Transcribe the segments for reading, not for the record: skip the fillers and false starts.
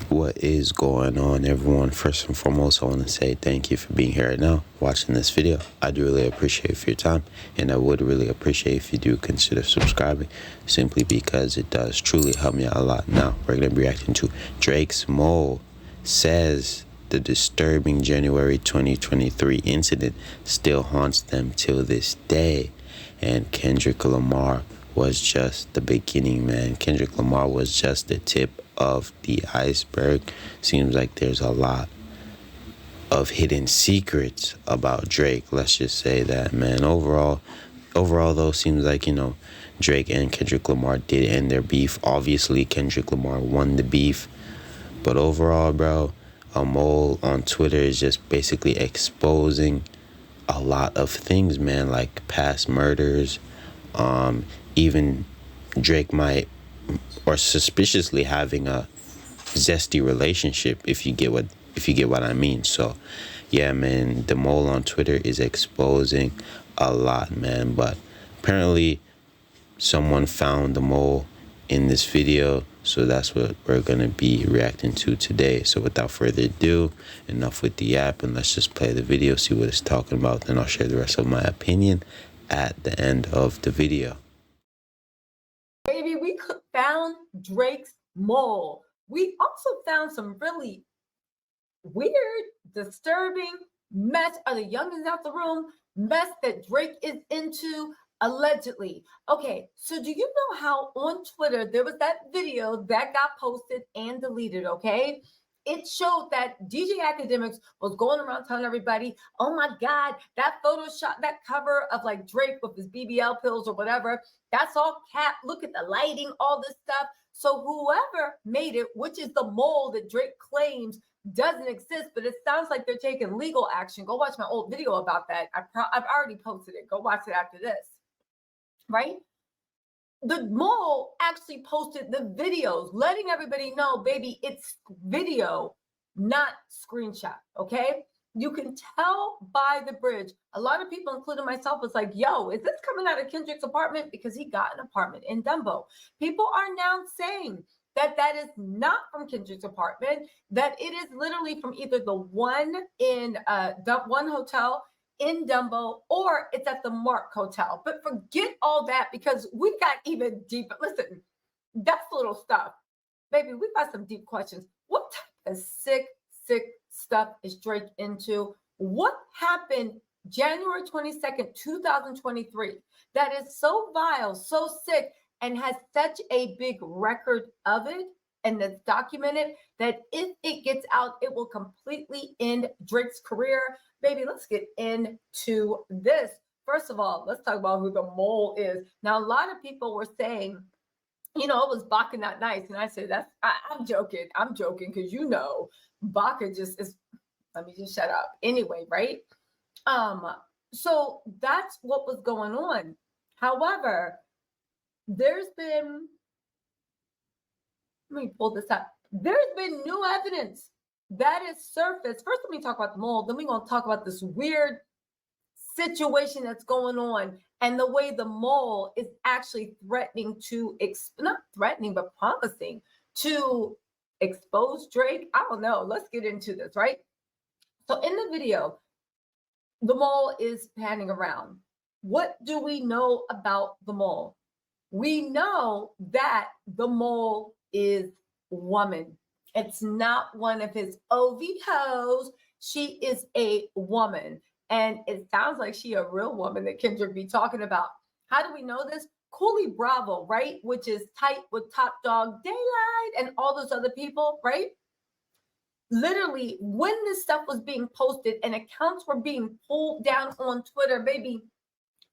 What is going on, everyone? First and foremost, I want to say thank you for being here right now, watching this video. I do really appreciate for your time, and I would really appreciate if you do consider subscribing, simply because it does truly help me out a lot. Now, we're going to be reacting to Drake's Mole says the disturbing January 2023 incident still haunts them till this day, and Kendrick Lamar was just the beginning, man. Kendrick Lamar was just the tip of the iceberg. Seems like there's a lot of hidden secrets about Drake. Let's just say that, man. Overall though, seems like, Drake and Kendrick Lamar did end their beef. Obviously, Kendrick Lamar won the beef. But overall, bro, a mole on Twitter is just basically exposing a lot of things, man, like past murders. Even Drake might, or suspiciously having a zesty relationship, if you get what I mean. So yeah, man, the mole on Twitter is exposing a lot, man. But apparently someone found the mole in this video, so that's what we're gonna be reacting to today. So without further ado, enough with the app, and let's just play the video, see what it's talking about. Then I'll share the rest of my opinion at the end of the video. Baby, we found Drake's mole. We also found some really weird, disturbing mess. Are the youngins out the room? Mess that Drake is into, allegedly. Okay, so do you know how on Twitter there was that video that got posted and deleted, okay? It showed that DJ Academics was going around telling everybody, oh my God, that Photoshop, that cover of like Drake with his BBL pills or whatever, that's all cap. Look at the lighting, all this stuff. So whoever made it, which is the mole that Drake claims doesn't exist, but it sounds like they're taking legal action. Go watch my old video about that. I've already posted it. Go watch it after this, right? The mole actually posted the videos, letting everybody know, baby, it's video, not screenshot, okay? You can tell by the bridge. A lot of people, including myself, was like, yo, is this coming out of Kendrick's apartment? Because he got an apartment in Dumbo. People are now saying that that is not from Kendrick's apartment, that it is literally from either the one in one hotel in Dumbo, or it's at the Mark Hotel. But forget all that, because we got even deeper. Listen, that's little stuff. Baby, we got some deep questions. What type of sick stuff is Drake into? What happened January 22nd, 2023 that is so vile, so sick, and has such a big record of it, and that's documented, that if it gets out, it will completely end Drake's career? Baby, let's get into this. First of all, let's talk about who the mole is. Now, a lot of people were saying, it was Baca Not Nice. And I said, I'm joking. I'm joking, because Baca just is, let me just shut up. Anyway, right? So that's what was going on. However, there's been, let me pull this up. There's been new evidence that is surfaced. First, let me talk about the mole. Then we're going to talk about this weird situation that's going on, and the way the mole is actually threatening to, not threatening, but promising to expose Drake. I don't know. Let's get into this, right? So in the video, the mole is panning around. What do we know about the mole? We know that the mole is woman. It's not one of his OV hoes. She is a woman. And it sounds like she a real woman that Kendrick be talking about. How do we know this? Cooley Bravo, right? Which is tight with Top Dog Daylight and all those other people, right? Literally, when this stuff was being posted and accounts were being pulled down on Twitter, baby,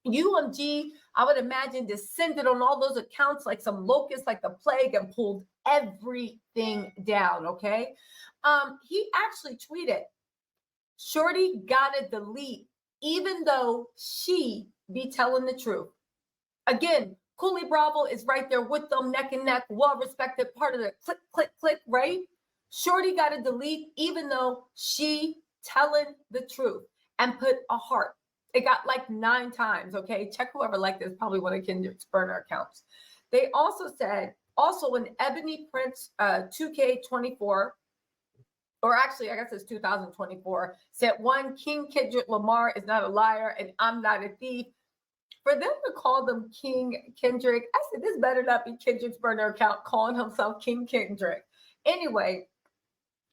UMG, I would imagine, descended on all those accounts like some locust, like the plague, and pulled everything down, okay? He actually tweeted, shorty gotta delete, even though she be telling the truth. Again, Cooley Bravo is right there with them, neck and neck, well-respected, part of the click, click, click, right? Shorty gotta delete, even though she telling the truth, and put a heart. It got like 9 times, okay? Check whoever liked this, probably one of Kendrick's burner accounts. They also said, also in Ebony Prince 2K24, or actually, I guess it's 2024, said one, King Kendrick Lamar is not a liar and I'm not a thief. For them to call them King Kendrick, I said, this better not be Kendrick's burner account calling himself King Kendrick. Anyway,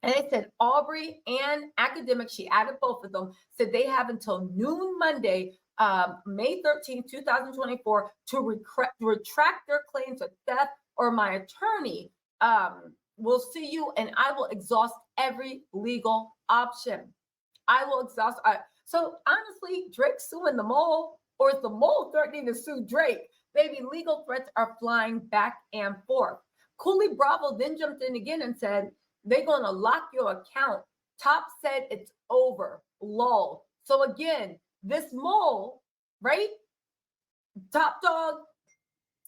and they said Aubrey and Academic, she added both of them, said they have until noon Monday, May 13, 2024, to retract their claims of theft, or my attorney will sue you and I will exhaust every legal option. I will exhaust. So honestly, Drake suing the mole, or is the mole threatening to sue Drake? Baby, legal threats are flying back and forth. Cooley Bravo then jumped in again and said, they're going to lock your account. Top said it's over. Lol. So again, this mole, right? Top Dog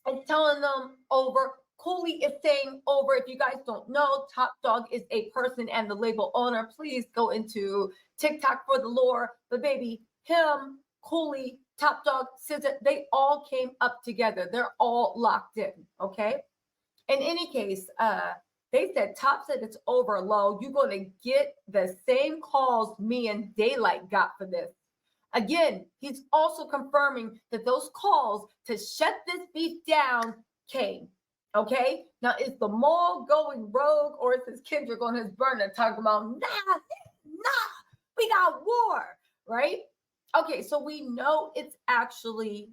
is telling them over. Cooley is saying over. If you guys don't know, Top Dog is a person and the label owner. Please go into TikTok for the lore. But baby, him, Cooley, Top Dog, SZA, they all came up together. They're all locked in, okay? In any case, they said, Top said it's over, lol. You're going to get the same calls me and Daylight got for this. Again, he's also confirming that those calls to shut this beef down came. Okay? Now, is the mall going rogue, or is this Kendrick on his burner talking about, nah, we got war, right? Okay, so we know it's actually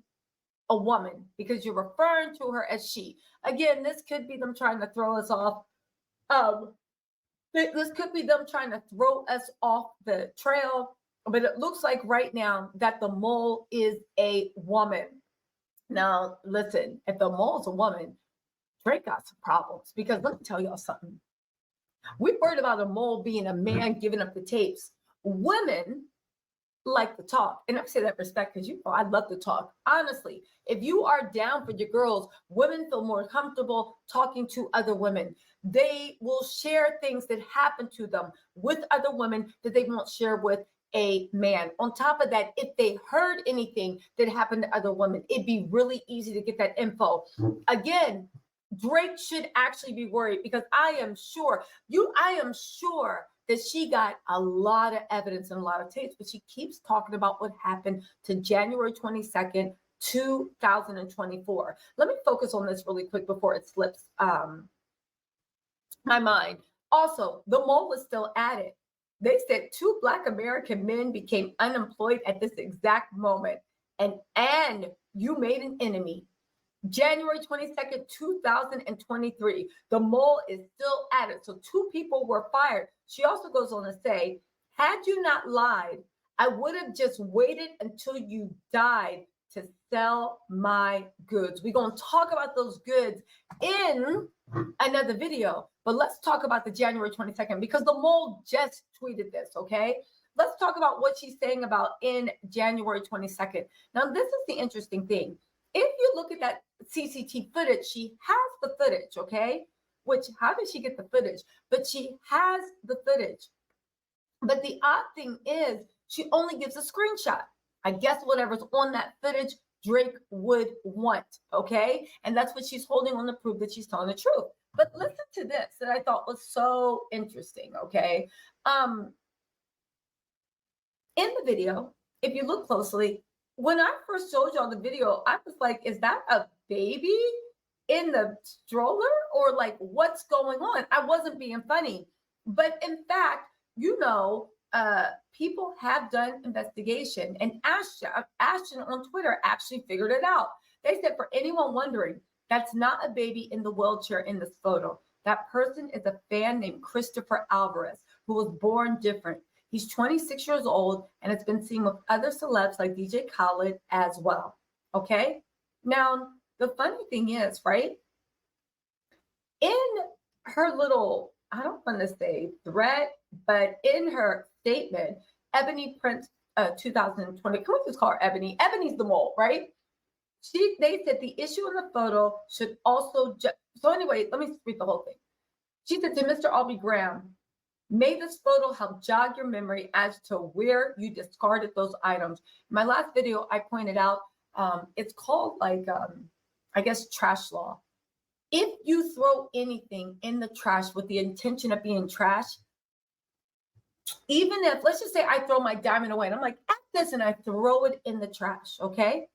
a woman because you're referring to her as she. Again, this could be them trying to throw us off. This could be them trying to throw us off the trail, but it looks like right now that the mole is a woman. Now, listen, if the mole's a woman, Drake got some problems, because let me tell y'all something. We worried about a mole being a man giving up the tapes. Women like to talk, and I say that respect because I love to talk. Honestly, if you are down for your girls, women feel more comfortable talking to other women. They will share things that happen to them with other women that they won't share with a man. On top of that, if they heard anything that happened to other women, it'd be really easy to get that info. Again, Drake should actually be worried, because I am sure that she got a lot of evidence and a lot of tapes, but she keeps talking about what happened to January 22nd, 2024. Let me focus on this really quick before it slips my mind. Also, the mole is still at it. They said 2 Black American men became unemployed at this exact moment, and you made an enemy. January 22nd, 2023. The mole is still at it. So 2 people were fired. She also goes on to say, had you not lied, I would have just waited until you died to sell my goods. We're going to talk about those goods in another video, but let's talk about the January 22nd, because the mole just tweeted this, okay? Let's talk about what she's saying about in January 22nd. Now, this is the interesting thing. If you look at that CCTV footage, she has the footage, okay? Which, how did she get the footage? But she has the footage. But the odd thing is, she only gives a screenshot. I guess whatever's on that footage, Drake would want, okay? And that's what she's holding on to prove that she's telling the truth. But listen to this that I thought was so interesting, okay? In the video, if you look closely, when I first showed y'all the video, I was like, is that a baby in the stroller? Or like, what's going on? I wasn't being funny. But in fact, people have done investigation, and Ashton on Twitter actually figured it out. They said, for anyone wondering, that's not a baby in the wheelchair in this photo. That person is a fan named Christopher Alvarez, who was born different. He's 26 years old and has been seen with other celebs like DJ Khaled as well. Okay? Now, the funny thing is, right? In her little, I don't want to say thread, but in her statement, Ebony Prince 2020, can we just call her Ebony? Ebony's the mole, right? They said the issue in the photo should also, so anyway, let me read the whole thing. She said to Mr. Aubrey Graham, may this photo help jog your memory as to where you discarded those items. In my last video, I pointed out, it's called like, I guess, trash law. If you throw anything in the trash with the intention of being trash, even if, let's just say I throw my diamond away and I'm like, F this, and I throw it in the trash, okay?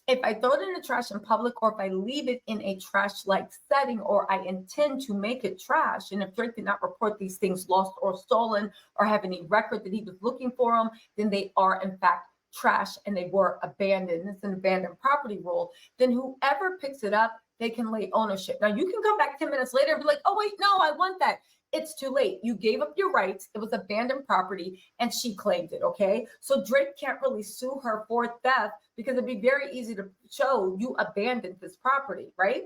If I throw it in the trash in public, or if I leave it in a trash-like setting, or I intend to make it trash, and if Drake did not report these things lost or stolen or have any record that he was looking for them, then they are in fact trash and they were abandoned. It's an abandoned property rule. Then whoever picks it up, they can lay ownership. Now you can come back 10 minutes later and be like, oh wait, no, I want that. It's too late. You gave up your rights. It was abandoned property and she claimed it, okay? So Drake can't really sue her for theft because it'd be very easy to show you abandoned this property, right?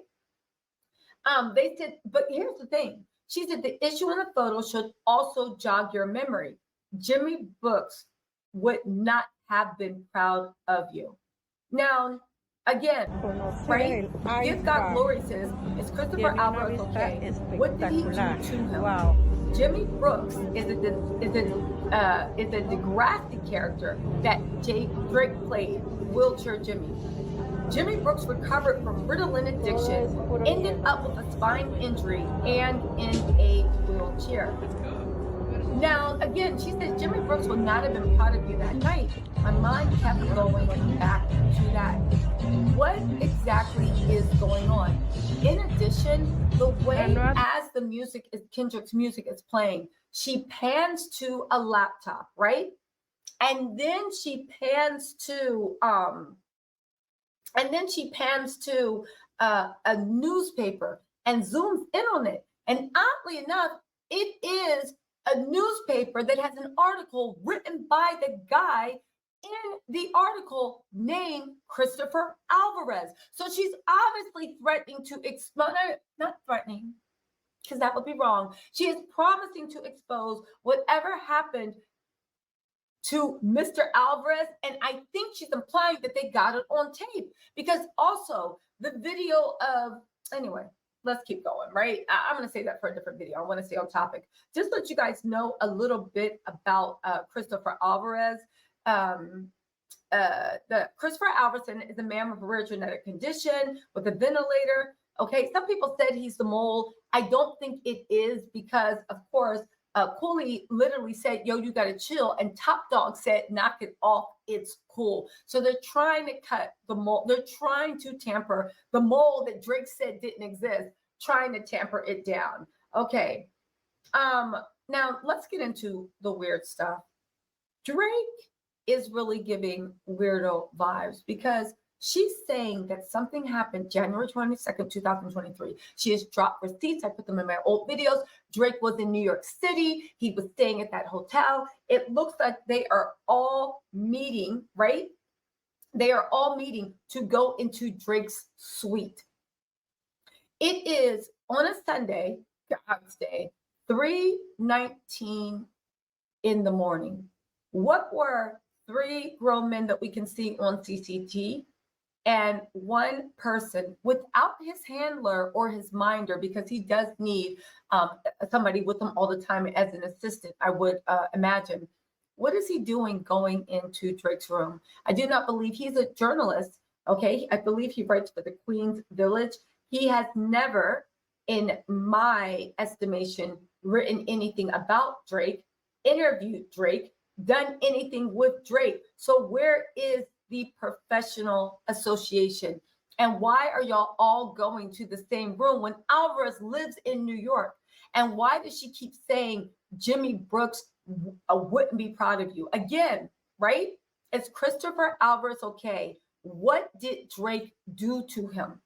They said, but here's the thing. She said the issue in the photo should also jog your memory. Jimmy Brooks would not have been proud of you. Now, again, right? Give God glory says, is Christopher Alvarez okay? What did he do to him? Wow. Jimmy Brooks is a Degrassi character that Drake played, Wheelchair Jimmy. Jimmy Brooks recovered from Ritalin addiction, ended up with a spine injury, and in a wheelchair. Now, again, she says Jimmy Brooks would not have been proud of you that night. My mind kept going back to that. What exactly is going on? In addition, the way as the music is, Kendrick's music is playing, she pans to a laptop, right? And then she pans to a newspaper and zooms in on it. And oddly enough, it is a newspaper that has an article written by the guy in the article named Christopher Alvarez. So she's obviously threatening to expose, not threatening, because that would be wrong. She is promising to expose whatever happened to Mr. Alvarez. And I think she's implying that they got it on tape, because also the video of, anyway, let's keep going, right? I'm going to say that for a different video. I want to stay on topic. Just let you guys know a little bit about Christopher Alvarez. Christopher Alvarez is a man with a rare genetic condition with a ventilator. Okay, some people said he's the mole. I don't think it is, because, of course, Cooley literally said, yo, you got to chill. And Top Dog said, knock it off. It's cool. So they're trying to cut the mold. They're trying to tamper the mold that Drake said didn't exist, trying to tamper it down. Okay. Now let's get into the weird stuff. Drake is really giving weirdo vibes, because she's saying that something happened January 22nd, 2023. She has dropped receipts. I put them in my old videos. Drake was in New York City. He was staying at that hotel. It looks like they are all meeting, right? They are all meeting to go into Drake's suite. It is on a Sunday, God's Day, 3:19 in the morning. What were 3 grown men that we can see on CCTV and 1 person without his handler or his minder, because he does need somebody with him all the time as an assistant, I would imagine. What is he doing going into Drake's room? I do not believe he's a journalist, okay? I believe he writes for the Queen's Village. He has never, in my estimation, written anything about Drake, interviewed Drake, done anything with Drake. So where is the professional association? And why are y'all all going to the same room when Alvarez lives in New York? And why does she keep saying Jimmy Brooks wouldn't be proud of you? Again, right? Is Christopher Alvarez okay? What did Drake do to him?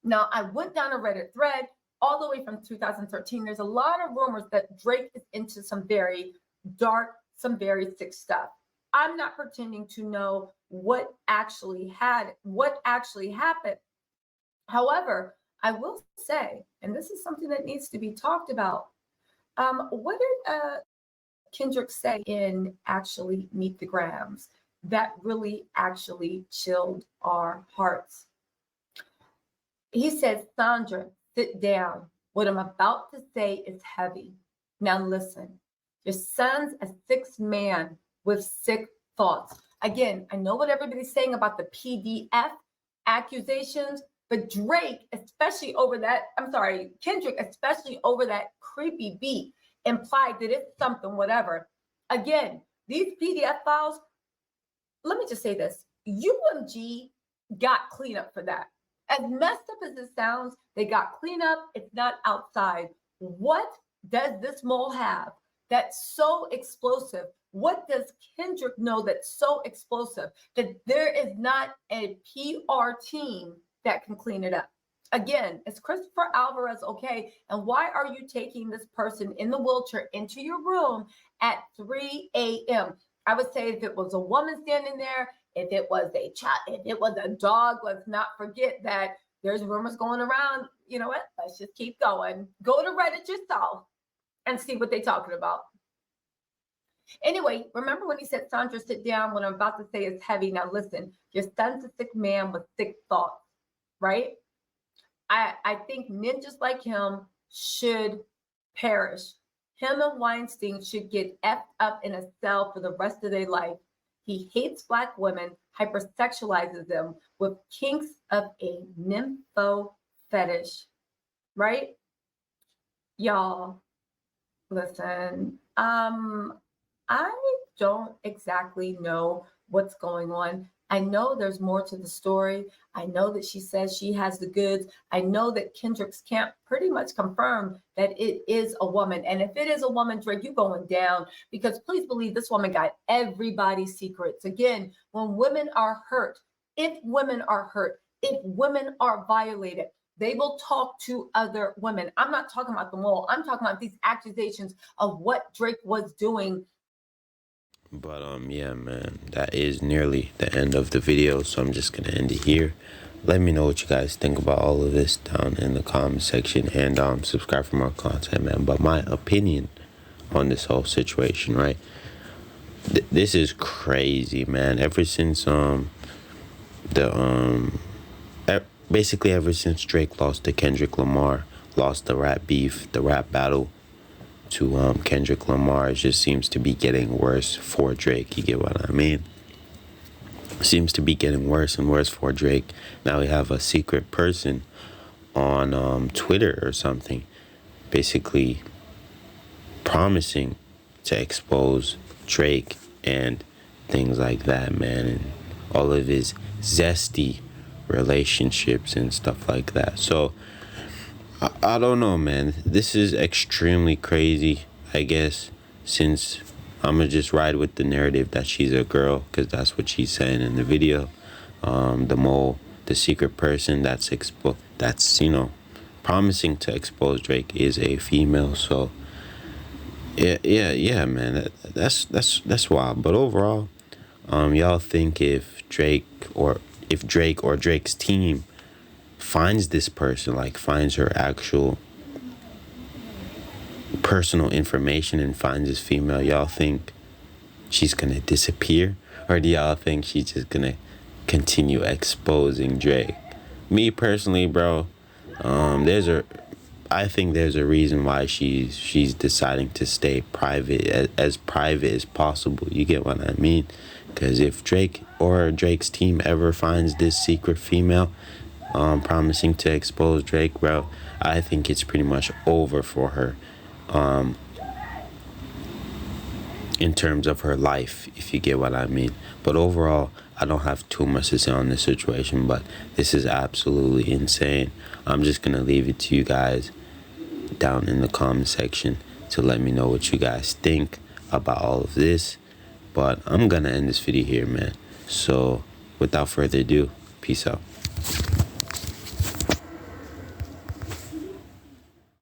Now, I went down a Reddit thread all the way from 2013. There's a lot of rumors that Drake is into some very dark, some very sick stuff. I'm not pretending to know what actually happened. However, I will say, and this is something that needs to be talked about, what did Kendrick say in actually Meet the Grams that really actually chilled our hearts? He said, Sandra, sit down. What I'm about to say is heavy. Now listen, your son's a sick man with sick thoughts. Again, I know what everybody's saying about the PDF accusations, but Drake, especially over that, Kendrick, especially over that creepy beat, implied that it's something, whatever. Again, these PDF files, let me just say this. UMG got cleanup for that. As messed up as it sounds, they got cleanup. It's not outside. What does this mole have that's so explosive? What does Kendrick know that's so explosive that there is not a PR team that can clean it up? Again, is Christopher Alvarez okay? And why are you taking this person in the wheelchair into your room at 3 a.m.? I would say if it was a woman standing there, if it was a child, if it was a dog, let's not forget that there's rumors going around. You know what? Let's just keep going. Go to Reddit yourself and see what they're talking about. Anyway, remember when he said, Sandra, sit down. What I'm about to say is heavy. Now listen, your son's a sick man with sick thoughts, right? I think ninjas like him should perish. Him and Weinstein should get effed up in a cell for the rest of their life. He hates Black women, hypersexualizes them with kinks of a nympho fetish, right? Y'all, listen, I don't exactly know what's going on. I know there's more to the story. I know that she says she has the goods. I know that Kendrick's camp pretty much confirmed that it is a woman. And if it is a woman, Drake, you're going down, because please believe this woman got everybody's secrets. Again, when women are hurt, if women are hurt, if women are violated, they will talk to other women. I'm not talking about the mole. I'm talking about these accusations of what Drake was doing. But yeah, man, that is nearly the end of the video, so I'm just gonna end it here. Let me know what you guys think about all of this down in the comment section, and subscribe for more content, man. But my opinion on this whole situation, right? This is crazy, man. Ever since basically ever since Drake lost to Kendrick Lamar, lost the rap beef, the rap battle to Kendrick Lamar, it just seems to be getting worse for Drake. You get what I mean? Seems to be getting worse and worse for Drake. Now we have a secret person on Twitter or something, basically promising to expose Drake and things like that, man, and all of his zesty relationships and stuff like that. So I don't know, man. This is extremely crazy, I guess, since I'm gonna just ride with the narrative that she's a girl, because that's what she's saying in the video. The mole, the secret person that's promising to expose Drake is a female. So yeah, man. That's wild. But overall, y'all think if Drake or Drake's team finds this person, like finds her actual personal information and finds this female, y'all think she's gonna disappear, or do y'all think she's just gonna continue exposing Drake? Me personally, bro, I think there's a reason why she's deciding to stay private, as private as possible. You get what I mean? Because if Drake or Drake's team ever finds this secret female promising to expose Drake, bro, I think it's pretty much over for her in terms of her life, if you get what I mean. But overall, I don't have too much to say on this situation, but this is absolutely insane. I'm just gonna leave it to you guys down in the comment section to let me know what you guys think about all of this. But I'm gonna end this video here, man. So without further ado, peace out.